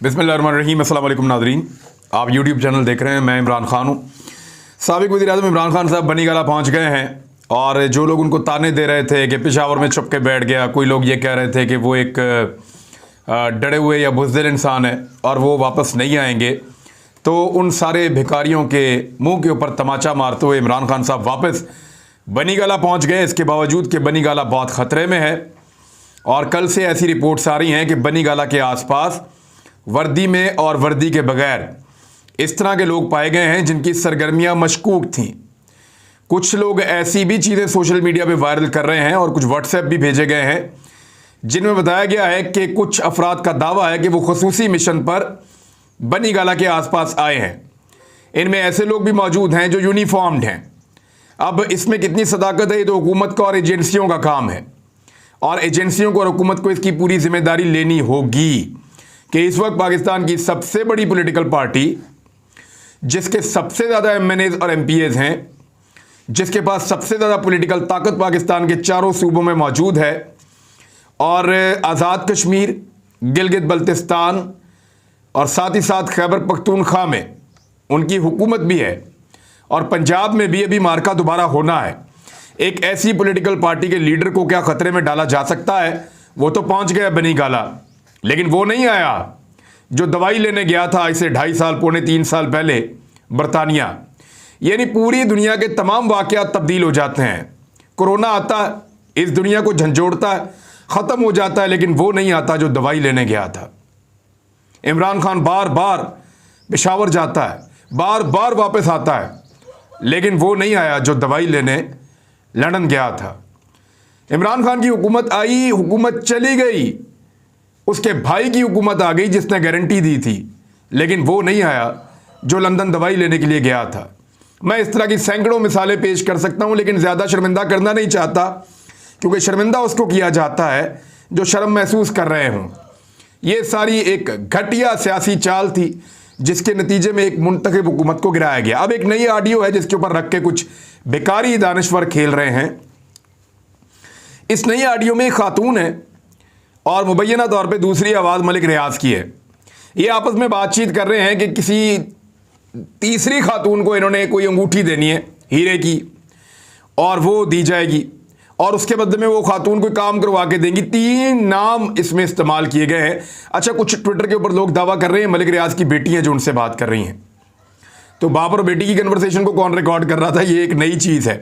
बिस्मिल्लाहिर्रहमानिर्रहीम। अस्सलाम वालेकुम नाज़रीन, आप यूट्यूब चैनल देख रहे हैं। मैं इमरान खान हूँ। साबिक़ वज़ीर-ए-आज़म इमरान खान साहब बनीगाला पहुँच गए हैं और जो लोग उनको ताने दे रहे थे कि पेशावर में छुप के बैठ गया, कोई लोग ये कह रहे थे कि वो एक डरे हुए या बुज़दिल इंसान है और वो वापस नहीं आएंगे, तो उन सारे भिखारियों के मुंह के ऊपर तमाचा मारते हुए इमरान खान साहब वापस बनीगाला पहुँच गए। इसके बावजूद कि बनीगाला बहुत ख़तरे में है और कल से ऐसी रिपोर्ट्स आ रही हैं कि बनीगाला के आसपास वर्दी में और वर्दी के बगैर इस तरह के लोग पाए गए हैं जिनकी सरगर्मियां मशकूक थीं। कुछ लोग ऐसी भी चीज़ें सोशल मीडिया पे वायरल कर रहे हैं और कुछ व्हाट्सएप भी भेजे गए हैं जिनमें बताया गया है कि कुछ अफराद का दावा है कि वो खुसूसी मिशन पर बनीगाला के आसपास आए हैं। इनमें ऐसे लोग भी मौजूद हैं जो यूनिफॉर्म्ड हैं। अब इसमें कितनी सदाकत है, ये तो हुकूमत का और एजेंसियों का काम है और एजेंसियों को और हुकूमत को इसकी पूरी जिम्मेदारी लेनी होगी कि इस वक्त पाकिस्तान की सबसे बड़ी पॉलिटिकल पार्टी, जिसके सबसे ज़्यादा एमएनएज और एमपीएज हैं, जिसके पास सबसे ज़्यादा पॉलिटिकल ताकत पाकिस्तान के चारों सूबों में मौजूद है और आज़ाद कश्मीर, गिलगित बल्तिस्तान और साथ ही साथ खैबर पख्तूनख्वा में उनकी हुकूमत भी है और पंजाब में भी अभी मार्का दोबारा होना है। एक ऐसी पॉलिटिकल पार्टी के लीडर को क्या खतरे में डाला जा सकता है? वो तो पहुंच गया बनीगाला, लेकिन वो नहीं आया जो दवाई लेने गया था इसे 2.5 साल पौने 3 साल पहले बरतानिया। यानी पूरी दुनिया के तमाम वाक़यात तब्दील हो जाते हैं। कोरोना आता है, इस दुनिया को झंझोड़ता है, ख़त्म हो जाता है, लेकिन वो नहीं आता जो दवाई लेने गया था। इमरान खान बार बार पेशावर जाता है, बार बार वापस आता है, लेकिन वो नहीं आया जो दवाई लेने लंदन गया था। इमरान खान की हुकूमत आई, हुकूमत चली गई, उसके भाई की हुकूमत आ गई जिसने गारंटी दी थी, लेकिन वो नहीं आया जो लंदन दवाई लेने के लिए गया था। मैं इस तरह की सैकड़ों मिसालें पेश कर सकता हूं, लेकिन ज़्यादा शर्मिंदा करना नहीं चाहता, क्योंकि शर्मिंदा उसको किया जाता है जो शर्म महसूस कर रहे हों। ये सारी एक घटिया सियासी चाल थी जिसके नतीजे में एक मुंतखब हुकूमत को गिराया गया। अब एक नई ऑडियो है जिसके ऊपर रख के कुछ बेकारी दानिश्वर खेल रहे हैं। इस नई ऑडियो में एक खातून है और मुबैना तौर पे दूसरी आवाज़ मलिक रियाज की है। ये आपस में बातचीत कर रहे हैं कि किसी तीसरी खातून को इन्होंने कोई अंगूठी देनी है हीरे की और वो दी जाएगी और उसके बदले में वो खातून कोई काम करवा के देंगी। 3 नाम इसमें इस्तेमाल किए गए हैं। अच्छा, कुछ ट्विटर के ऊपर लोग दावा कर रहे हैं मलिक रियाज की बेटी हैं जो उनसे बात कर रही हैं। तो बाप और बेटी की कन्वर्सेशन को कौन रिकॉर्ड कर रहा था, ये एक नई चीज़ है।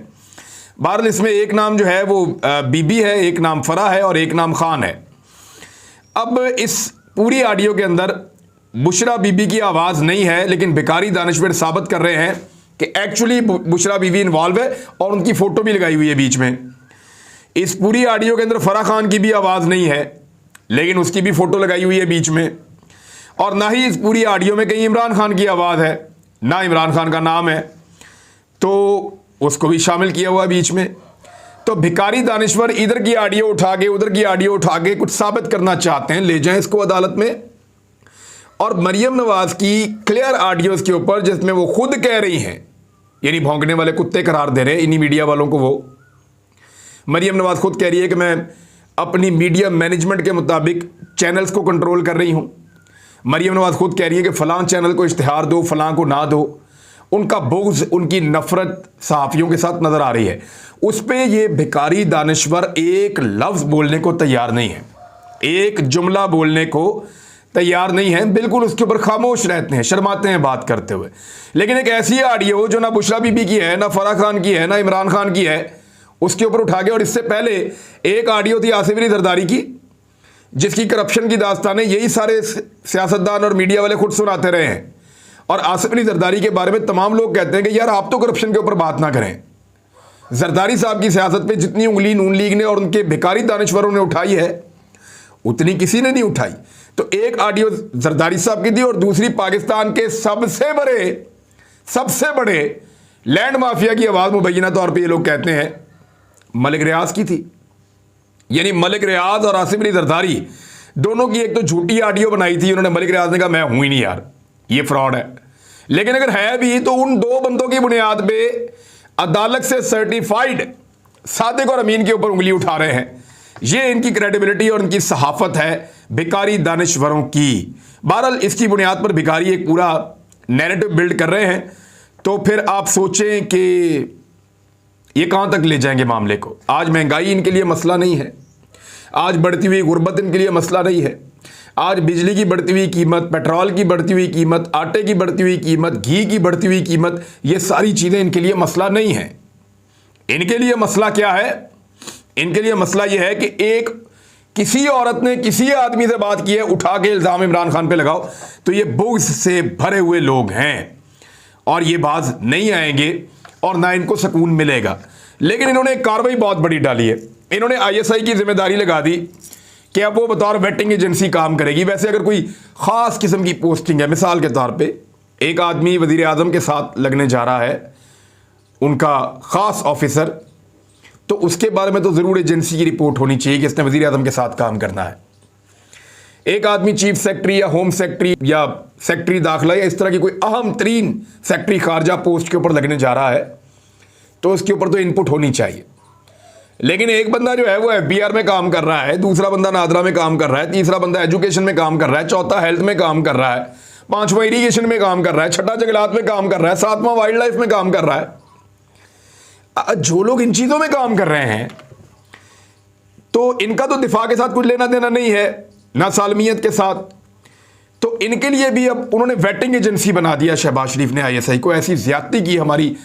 बहरहाल इसमें एक नाम जो है वो बीबी है, एक नाम फरा है और एक नाम खान है। अब इस पूरी ऑडियो के अंदर बुशरा बीबी की आवाज़ नहीं है, लेकिन बेकारी दानिश्वर साबित कर रहे हैं कि एक्चुअली बुशरा बीबी इन्वॉल्व है और उनकी फ़ोटो भी लगाई हुई है बीच में। इस पूरी ऑडियो के अंदर फरा खान की भी आवाज़ नहीं है, लेकिन उसकी भी फ़ोटो लगाई हुई है बीच में। और ना ही इस पूरी ऑडियो में कहीं इमरान खान की आवाज़ है, ना इमरान खान का नाम है, तो उसको भी शामिल किया हुआ बीच में। तो भिखारी दानिश्वर इधर की ऑडियो उठा के उधर की ऑडियो उठा के कुछ साबित करना चाहते हैं, ले जाएं इसको अदालत में। और मरियम नवाज की क्लियर ऑडियोज के ऊपर जिसमें वो खुद कह रही हैं, यानी भौंकने वाले कुत्ते करार दे रहे हैं इन्हीं मीडिया वालों को। वो मरियम नवाज खुद कह रही है कि मैं अपनी मीडिया मैनेजमेंट के मुताबिक चैनल्स को कंट्रोल कर रही हूँ। मरियम नवाज खुद कह रही है कि फ़लाँ चैनल को इश्तिहार दो, फ़लाँ को ना दो। उनका बुग़्ज़, उनकी नफ़रत सहाफ़ियों के साथ नज़र आ रही है। उस पर ये भिखारी दानिश्वर एक लफ्ज़ बोलने को तैयार नहीं है, एक जुमला बोलने को तैयार नहीं है, बिल्कुल उसके ऊपर खामोश रहते हैं, शर्माते हैं बात करते हुए। लेकिन एक ऐसी ऑडियो जो ना बुशरा बीबी की है, ना फराह खान की है, ना इमरान खान की है, उसके ऊपर उठा के, और इससे पहले एक ऑडियो थी आसिफ अली जरदारी की जिसकी करप्शन की दास्तानें यही सारे सियासतदान और मीडिया वाले खुद सुनाते रहे हैं। और आसिफ अली जरदारी के बारे में तमाम लोग कहते हैं कि यार आप तो करप्शन के ऊपर बात ना करें। जरदारी साहब की सियासत पे जितनी उंगली नून लीग ने और उनके भिखारी दानिश्वरों ने उठाई है उतनी किसी ने नहीं उठाई। तो एक ऑडियो जरदारी साहब की थी और दूसरी पाकिस्तान के सबसे बड़े लैंड माफिया की आवाज़ मुबैना तौर पर ये लोग कहते हैं मलिक रियाज की थी। यानी मलिक रियाज और आसिफ अली जरदारी दोनों की एक तो झूठी ऑडियो बनाई थी उन्होंने। मलिक रियाज ने कहा मैं हूं ही नहीं यार, ये फ्रॉड है। लेकिन अगर है भी तो उन 2 बंदों की बुनियाद पे अदालत से सर्टिफाइड सादिक और अमीन के ऊपर उंगली उठा रहे हैं। ये इनकी क्रेडिबिलिटी और इनकी सहाफत है भिखारी दानिश्वरों की। बहरहाल इसकी बुनियाद पर भिखारी एक पूरा नैरेटिव बिल्ड कर रहे हैं, तो फिर आप सोचें कि ये कहाँ तक ले जाएंगे मामले को। आज महंगाई इनके लिए मसला नहीं है, आज बढ़ती हुई गुर्बत इनके लिए मसला नहीं है, आज बिजली की बढ़ती हुई कीमत, पेट्रोल की बढ़ती हुई कीमत, आटे की बढ़ती हुई कीमत, घी की बढ़ती हुई कीमत, ये सारी चीज़ें इनके लिए मसला नहीं है। इनके लिए मसला क्या है? इनके लिए मसला यह है कि एक किसी औरत ने किसी आदमी से बात की है, उठा के इल्ज़ाम इमरान खान पे लगाओ, तो ये बुग़्ज़ से भरे हुए लोग हैं और ये बाज नहीं आएंगे और ना इनको सुकून मिलेगा। लेकिन इन्होंने एक कार्रवाई बहुत बड़ी डाली है। इन्होंने आईएसआई की जिम्मेदारी लगा दी कि अब वो बतौर वेटिंग एजेंसी काम करेगी। वैसे अगर कोई ख़ास किस्म की पोस्टिंग है, मिसाल के तौर पे एक आदमी वज़ीर आज़म के साथ लगने जा रहा है, उनका ख़ास ऑफिसर, तो उसके बारे में तो ज़रूर एजेंसी की रिपोर्ट होनी चाहिए कि इसने वज़ीर आज़म के साथ काम करना है। एक आदमी चीफ सेक्रेटरी या होम सेक्रेटरी या सेक्रेटरी दाखिला या इस तरह की कोई अहम तरीन सेक्रेटरी खारजा पोस्ट के ऊपर लगने जा रहा है, तो उसके ऊपर तो इनपुट होनी चाहिए। लेकिन एक बंदा जो है वो एफबीआर में काम कर रहा है, दूसरा बंदा नादरा में काम कर रहा है, तीसरा बंदा एजुकेशन में काम कर रहा है, चौथा हेल्थ में काम कर रहा है, पांचवा इरीगेशन में काम कर रहा है, छठा जंगलात में काम कर रहा है, सातवां वाइल्ड लाइफ में काम कर रहा है। जो लोग इन चीज़ों में काम कर रहे हैं, तो इनका तो दिफा के साथ कुछ लेना देना नहीं है, ना सालमियत के साथ। तो इनके लिए भी अब उन्होंने वेटिंग एजेंसी बना दिया शहबाज शरीफ ने आईएसआई को। ऐसी ज्यादती की, हमारी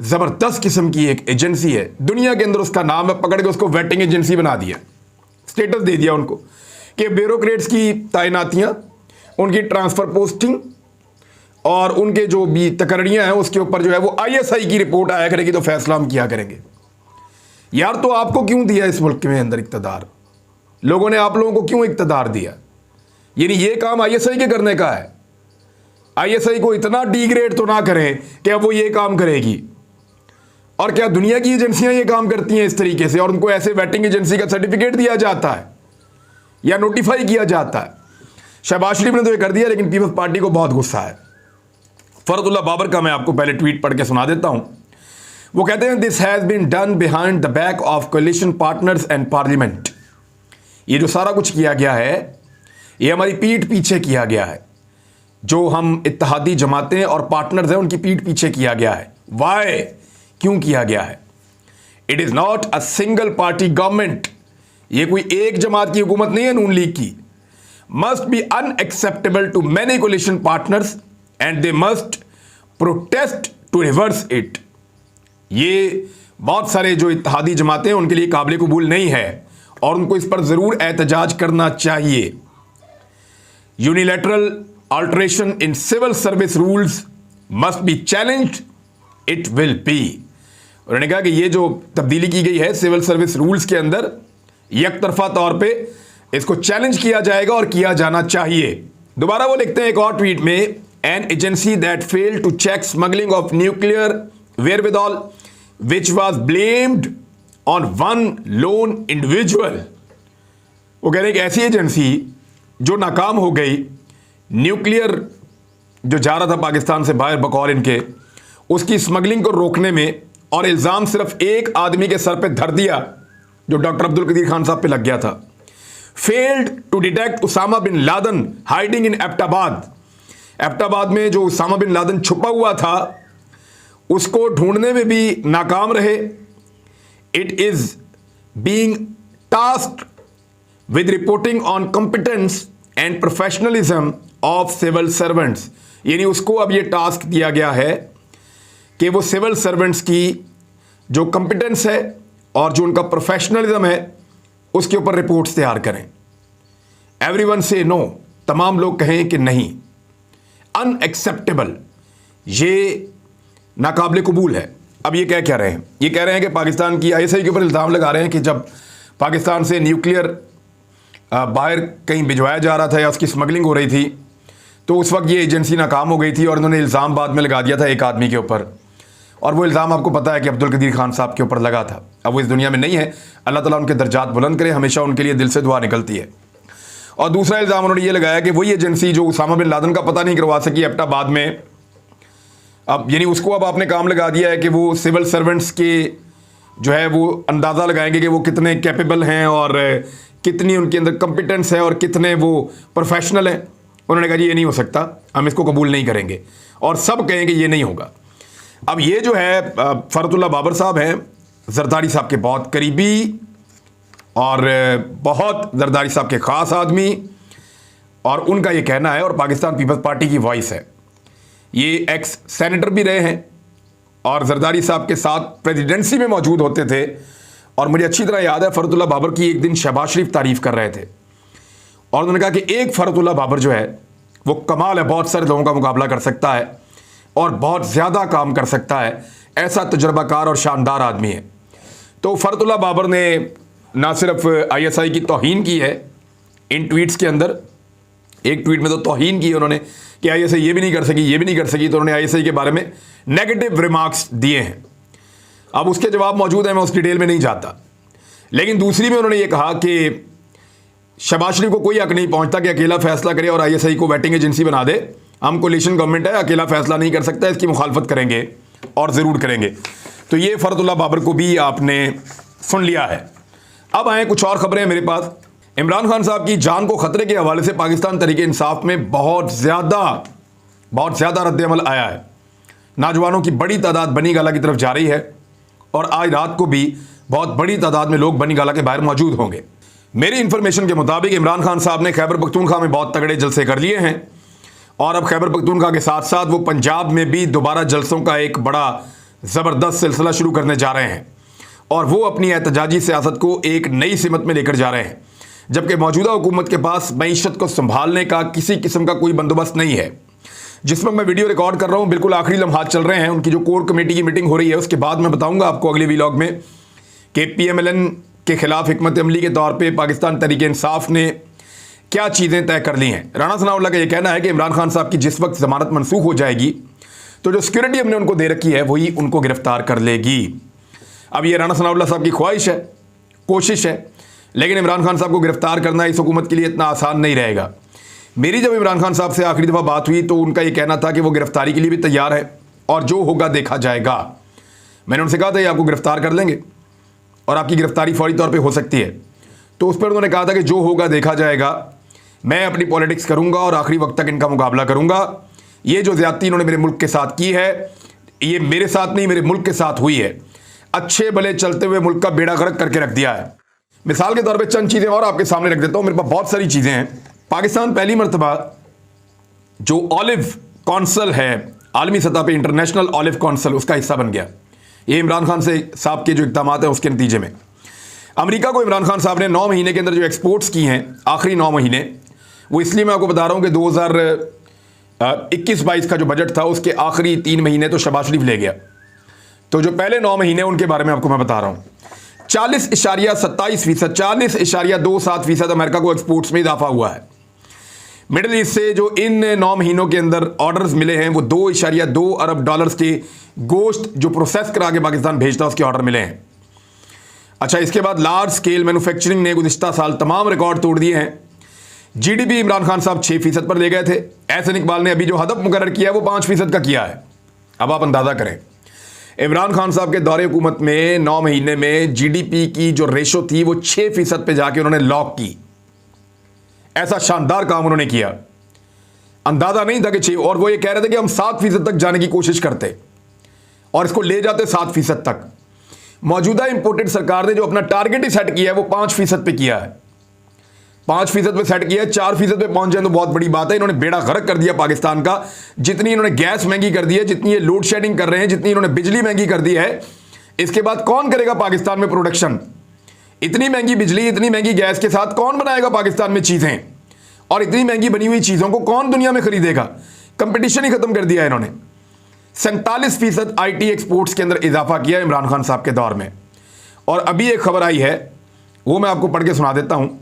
ज़बरदस्त किस्म की एक एजेंसी है दुनिया के अंदर, उसका नाम है, पकड़ के उसको वेटिंग एजेंसी बना दिया, स्टेटस दे दिया उनको कि ब्यूरोक्रेट्स की तैनातियां, उनकी ट्रांसफ़र पोस्टिंग और उनके जो भी तकर्रियाँ हैं उसके ऊपर जो है वो आईएसआई की रिपोर्ट आया करेगी, तो फैसला हम किया करेंगे। यार तो आपको क्यों दिया इस मुल्क में अंदर इक़्तिदार? लोगों ने आप लोगों को क्यों इक़्तिदार दिया? यानी ये काम आईएसआई के करने का है। आईएसआई को इतना डिग्रेड तो ना करें कि अब वो ये काम करेगी। और क्या दुनिया की एजेंसियां ये काम करती हैं इस तरीके से, और उनको ऐसे वेटिंग एजेंसी का सर्टिफिकेट दिया जाता है या नोटिफाई किया जाता है? शहबाज शरीफ ने तो ये कर दिया, लेकिन पीपल्स पार्टी को बहुत गुस्सा है। फरदुल्ला बाबर का मैं आपको पहले ट्वीट पढ़ के सुना देता हूं। वो कहते हैं, this has been done behind the back of coalition partners and parliament. ये जो सारा कुछ किया गया है, ये हमारी पीठ पीछे किया गया है। जो हम इत्तेहादी जमातें और पार्टनर्स हैं, उनकी पीठ पीछे किया गया है। वाई? क्यों किया गया है? It is not a single party government. ये कोई एक जमात की हुकूमत नहीं है नून लीग की। Must be unacceptable to many coalition partners and they must protest to reverse it. ये बहुत सारे जो इत्तेहादी जमातें हैं उनके लिए काबिल कबूल नहीं है और उनको इस पर ज़रूर एहतजाज करना चाहिए। Unilateral alteration in civil service rules must be challenged, it will be. उन्होंने कहा कि ये जो तब्दीली की गई है सिविल सर्विस रूल्स के अंदर, एक तरफा तौर पे इसको चैलेंज किया जाएगा और किया जाना चाहिए। दोबारा वो लिखते हैं एक और ट्वीट में, an agency that failed to check smuggling of nuclear wherewithal which was blamed on one lone individual. वो कह रहे हैं कि ऐसी एजेंसी जो नाकाम हो गई न्यूक्लियर जो जा रहा था पाकिस्तान से बाहर बकौल इनके, उसकी स्मगलिंग को रोकने में, और इल्ज़ाम सिर्फ एक आदमी के सर पे धर दिया जो डॉक्टर अब्दुल कदीर खान साहब पे लग गया था। Failed to detect Osama bin Laden hiding in Abbottabad. Abbottabad में जो उसामा बिन लादन छुपा हुआ था उसको ढूंढने में भी नाकाम रहे। It is being tasked with reporting on competence and professionalism of civil servants। यानी उसको अब ये टास्क दिया गया है कि वो सिविल सर्वेंट्स की जो कंपिटेंस है और जो उनका प्रोफेशनलिज्म है उसके ऊपर रिपोर्ट्स तैयार करें। एवरीवन से नो, तमाम लोग कहें कि नहीं। अनएक्सेप्टेबल, ये नाकाबिल कबूल है। अब ये क्या रहे हैं? ये कह रहे हैं कि पाकिस्तान की आईएसआई के ऊपर इल्ज़ाम लगा रहे हैं कि जब पाकिस्तान से न्यूक्लियर बाहर कहीं भिजवाया जा रहा था या उसकी स्मगलिंग हो रही थी, तो उस वक्त ये एजेंसी नाकाम हो गई थी और उन्होंने इल्ज़ाम बाद में लगा दिया था एक आदमी के ऊपर, और वो इल्ज़ाम आपको पता है कि अब्दुल कदीर खान साहब के ऊपर लगा था। अब वो इस दुनिया में नहीं है, अल्लाह ताला उनके दर्जात बुलंद करे, हमेशा उनके लिए दिल से दुआ निकलती है। और दूसरा इल्ज़ाम उन्होंने ये लगाया कि वही एजेंसी जो उसामा बिन लादन का पता नहीं करवा सकी एबटाबाद में, अब यानी उसको अब आपने काम लगा दिया है कि वो सिविल सर्वेंट्स के जो है वो अंदाज़ा लगाएंगे कि वो कितने कैपेबल हैं और कितनी उनके अंदर कॉम्पिटेंस है और कितने वो प्रोफेशनल हैं। उन्होंने कहा जी ये नहीं हो सकता, हम इसको कबूल नहीं करेंगे, और सब कहेंगे ये नहीं होगा। अब ये जो है फरतुल्लाह बाबर साहब हैं जरदारी साहब के बहुत करीबी और बहुत जरदारी साहब के ख़ास आदमी, और उनका ये कहना है, और पाकिस्तान पीपल्स पार्टी की वॉइस है। ये एक्स सेनेटर भी रहे हैं और जरदारी साहब के साथ प्रेसिडेंसी में मौजूद होते थे, और मुझे अच्छी तरह याद है फरतुल्लाह बाबर की एक दिन शहबाज शरीफ तारीफ़ कर रहे थे, और उन्होंने कहा कि एक फरतुल्लाह बाबर जो है वो कमाल है, बहुत सारे लोगों का मुकाबला कर सकता है और बहुत ज़्यादा काम कर सकता है, ऐसा तजुर्बाकार और शानदार आदमी है। तो फरतुल्लाह बाबर ने ना सिर्फ ISI की तौहीन की है इन ट्वीट्स के अंदर, एक ट्वीट में तो तौहीन की उन्होंने कि ISI ये भी नहीं कर सकी, ये भी नहीं कर सकी, तो उन्होंने ISI के बारे में नेगेटिव रिमार्क्स दिए हैं। अब उसके जवाब मौजूद हैं, मैं उस डिटेल में नहीं जाता। लेकिन दूसरी में उन्होंने ये कहा कि शहबाज शरीफ को कोई हक नहीं पहुंचता कि अकेला फैसला करे और ISI को वेटिंग एजेंसी बना दे। हम कोलिशन गवर्नमेंट है, अकेला फैसला नहीं कर सकता, इसकी मुखालफत करेंगे और ज़रूर करेंगे। तो ये फरतुल्लाह बाबर को भी आपने सुन लिया है। अब आए कुछ और खबरें मेरे पास। इमरान खान साहब की जान को खतरे के हवाले से पाकिस्तान तहरीक इंसाफ में बहुत ज़्यादा रद्द-ए-अमल आया है। नौजवानों की बड़ी तादाद बनी गाला की तरफ जा रही है, और आज रात को भी बहुत बड़ी तादाद में लोग बनी गाला के बाहर मौजूद होंगे। मेरी इंफॉर्मेशन के मुताबिक इमरान खान साहब ने खैबर पख्तूनख्वा में बहुत तगड़े जलसे कर लिए हैं, और अब खैबर पख्तूनख्वा के साथ साथ वो पंजाब में भी दोबारा जलसों का एक बड़ा ज़बरदस्त सिलसिला शुरू करने जा रहे हैं, और वो अपनी एहतजाजी सियासत को एक नई सिमत में लेकर जा रहे हैं। जबकि मौजूदा हुकूमत के पास मईशत को संभालने का किसी किस्म का कोई बंदोबस्त नहीं है। जिस वक्त मैं वीडियो रिकॉर्ड कर रहा हूँ बिल्कुल आखिरी लम्हात चल रहे हैं, उनकी जो कोर कमेटी की मीटिंग हो रही है, उसके बाद मैं बताऊंगा आपको अगले व्लॉग में कि PMLN के खिलाफ हिकमत अमली के तौर पर पाकिस्तान तहरीक इंसाफ ने क्या चीज़ें तय कर ली हैं। राणा सनाउल्लाह का यह कहना है कि इमरान खान साहब की जिस वक्त ज़मानत मनसूख हो जाएगी तो जो सिक्योरिटी हमने उनको दे रखी है वही उनको गिरफ्तार कर लेगी। अब ये राणा सनाउल्लाह साहब की ख्वाहिश है, कोशिश है, लेकिन इमरान खान साहब को गिरफ्तार करना इस हुकूमत के लिए इतना आसान नहीं रहेगा। मेरी जब इमरान खान साहब से आखिरी दफ़ा बात हुई तो उनका ये कहना था कि वो गिरफ्तारी के लिए भी तैयार है और जो होगा देखा जाएगा। मैंने उनसे कहा था ये आपको गिरफ्तार कर लेंगे और आपकी गिरफ्तारी फौरी तौर पे हो सकती है, तो उस पर उन्होंने कहा था कि जो होगा देखा जाएगा, मैं अपनी पॉलिटिक्स करूंगा और आखिरी वक्त तक इनका मुकाबला करूंगा। ये जो ज़्यादती इन्होंने मेरे मुल्क के साथ की है, ये मेरे साथ नहीं मेरे मुल्क के साथ हुई है। अच्छे भले चलते हुए मुल्क का बेड़ा गर्क करके रख दिया है। मिसाल के तौर पे चंद चीज़ें और आपके सामने रख देता हूँ, मेरे पास बहुत सारी चीज़ें हैं। पाकिस्तान पहली मरतबा जो ऑलिव कौंसल है आलमी सतह पे, इंटरनेशनल ऑलिव कौंसल, उसका हिस्सा बन गया। ये इमरान खान से साहब के जो इक़दाम हैं उसके नतीजे में अमेरिका को इमरान खान साहब ने 9 महीने के अंदर जो एक्सपोर्ट्स की हैं, आखिरी 9 महीने, वो इसलिए मैं आपको बता रहा हूँ कि 2021-22 का जो बजट था उसके आखिरी 3 महीने तो शहबाज शरीफ ले गया, तो जो पहले 9 महीने उनके बारे में आपको मैं बता रहा हूँ। 40.27%, 40.27% अमेरिका को एक्सपोर्ट्स में इजाफा हुआ है। मिडिल ईस्ट से जो इन 9 महीनों के अंदर ऑर्डर्स मिले हैं वो $2.2 अरब के गोश्त जो प्रोसेस करा के पाकिस्तान भेजता है उसके ऑर्डर मिले हैं। अच्छा, इसके बाद लार्ज स्केल मैन्युफैक्चरिंग ने गुज़िश्ता साल तमाम रिकॉर्ड तोड़ दिए हैं। GDP इमरान खान साहब 6% पर ले गए थे। एहसन इकबाल ने अभी जो हदफ मुकर्रर किया है वो 5% का किया है। अब आप अंदाज़ा करें, इमरान खान साहब के दौरे हुकूमत में 9 महीने में GDP की जो रेशो थी वो 6% पे जाके उन्होंने लॉक की। ऐसा शानदार काम उन्होंने किया, अंदाज़ा नहीं था कि 6, और वो ये कह रहे थे कि हम 7% तक जाने की कोशिश करते और इसको ले जाते 7% तक। मौजूदा इंपोर्टेड सरकार ने जो अपना टारगेट ही सेट किया है वो 5% पे किया है, 5% पे सेट किया है। 4% पे पहुंच जाए तो बहुत बड़ी बात है। इन्होंने बेड़ा गर्क कर दिया पाकिस्तान का। जितनी इन्होंने गैस महंगी कर दी है, जितनी ये लोड शेडिंग कर रहे हैं, जितनी इन्होंने बिजली महंगी कर दी है, इसके बाद कौन करेगा पाकिस्तान में प्रोडक्शन? इतनी महंगी बिजली, इतनी महंगी गैस के साथ कौन बनाएगा पाकिस्तान में चीज़ें? और इतनी महंगी बनी हुई चीज़ों को कौन दुनिया में खरीदेगा? कंपटीशन ही खत्म कर दिया है इन्होंने। 47% IT एक्सपोर्ट्स के अंदर इजाफा किया इमरान खान साहब के दौर में। और अभी एक खबर आई है, वो मैं आपको पढ़ के सुना देता हूँ।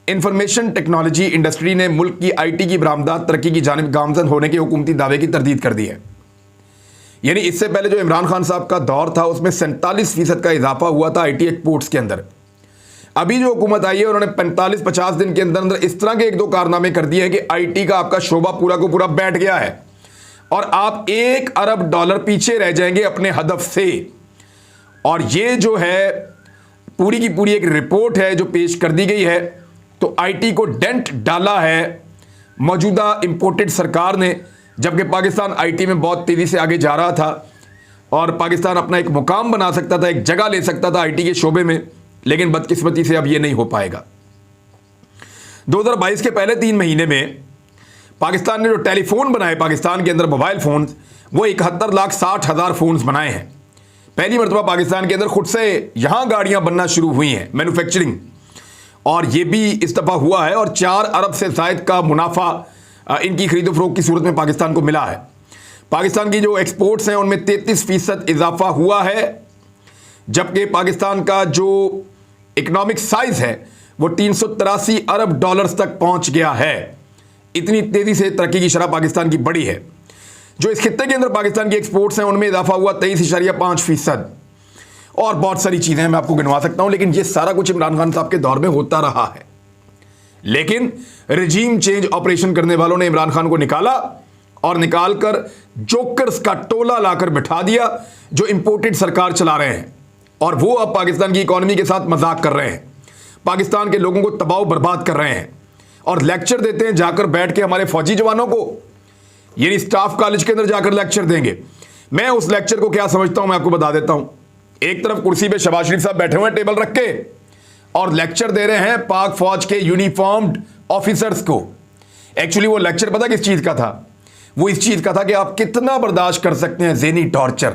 इंफॉर्मेशन टेक्नोलॉजी इंडस्ट्री ने मुल्क की IT की बरामदात तरक्की की जानिब गामजन होने के हुकूमती दावे की तरदीद कर दी है। यानी इससे पहले जो इमरान खान साहब का दौर था उसमें 47% का इजाफा हुआ था IT एक्सपोर्ट्स के अंदर। अभी जो हुकूमत आई है उन्होंने 45-50 दिन के अंदर अंदर इस तरह के 1-2 कारनामे कर दिए हैं कि IT का आपका शोबा पूरा को पूरा बैठ गया है और आप $1 अरब पीछे रह जाएंगे अपने हदफ से। और ये जो है पूरी की पूरी एक रिपोर्ट है जो पेश कर दी गई है तो आईटी को डेंट डाला है मौजूदा इंपोर्टेड सरकार ने, जबकि पाकिस्तान आईटी में बहुत तेजी से आगे जा रहा था और पाकिस्तान अपना एक मुकाम बना सकता था, एक जगह ले सकता था आईटी के शोबे में, लेकिन बदकिस्मती से अब यह नहीं हो पाएगा। 2022 के पहले 3 महीने में पाकिस्तान ने जो टेलीफोन बनाए, पाकिस्तान के अंदर मोबाइल फोन, वो 71,60,000 फोन्स बनाए हैं। पहली मरतबा पाकिस्तान के अंदर खुद से यहां गाड़ियां बनना शुरू हुई हैं, मैन्युफैक्चरिंग, और ये भी इस दफा हुआ है। और 4 अरब से जायद का मुनाफा इनकी खरीदो फरोख्त की सूरत में पाकिस्तान को मिला है। पाकिस्तान की जो एक्सपोर्ट्स हैं उनमें 33% इजाफा हुआ है, जबकि पाकिस्तान का जो इकोनॉमिक साइज है वो 383 अरब डॉलर्स तक पहुंच गया है। इतनी तेजी से तरक्की की शरह पाकिस्तान की बढ़ी है। जो इस खित्ते के अंदर पाकिस्तान की एक्सपोर्ट्स हैं उनमें इजाफा हुआ 23.5%। और बहुत सारी चीजें मैं आपको गिनवा सकता हूं, लेकिन ये सारा कुछ इमरान खान साहब के दौर में होता रहा है। लेकिन रजीम चेंज ऑपरेशन करने वालों ने इमरान खान को निकाला और निकालकर जोकर्स का टोला लाकर बिठा दिया जो इंपोर्टेड सरकार चला रहे हैं, और वो अब पाकिस्तान की इकोनॉमी के साथ मजाक कर रहे हैं, पाकिस्तान के लोगों को तबाह बर्बाद कर रहे हैं और लेक्चर देते हैं जाकर बैठ के हमारे फौजी जवानों को। यानी स्टाफ कॉलेज के अंदर जाकर लेक्चर देंगे। मैं उस लेक्चर को क्या समझता हूं मैं आपको बता देता हूं। एक तरफ कुर्सी पे शहबाज शरीफ साहब बैठे हुए हैं टेबल रख के और लेक्चर दे रहे हैं पाक फौज के यूनिफॉर्म्ड ऑफिसर्स को। एक्चुअली वो लेक्चर पता किस चीज का था? वो इस चीज का था कि आप कितना बर्दाश्त कर सकते हैं ज़हनी टॉर्चर,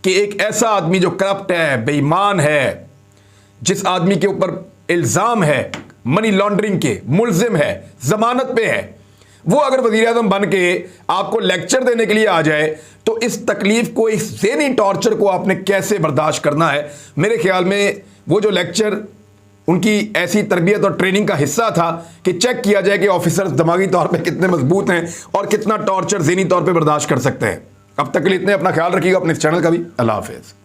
कि एक ऐसा आदमी जो करप्ट है, बेईमान है, जिस आदमी के ऊपर इल्जाम है मनी लॉन्ड्रिंग के, मुलजिम है, जमानत पे है, वो अगर वजीर आज़म बन के आपको लेक्चर देने के लिए आ जाए तो इस तकलीफ को, इस ज़हनी टॉर्चर को आपने कैसे बर्दाश्त करना है। मेरे ख्याल में वो जो लेक्चर उनकी ऐसी तरबियत और ट्रेनिंग का हिस्सा था कि चेक किया जाए कि ऑफिसर्स दिमागी तौर पे कितने मजबूत हैं और कितना टॉर्चर ज़हनी तौर पे बर्दाश्त कर सकते हैं। अब तक के लिए इतने, अपना ख्याल रखिएगा, अपने इस चैनल का भी। अल्लाह हाफिज़।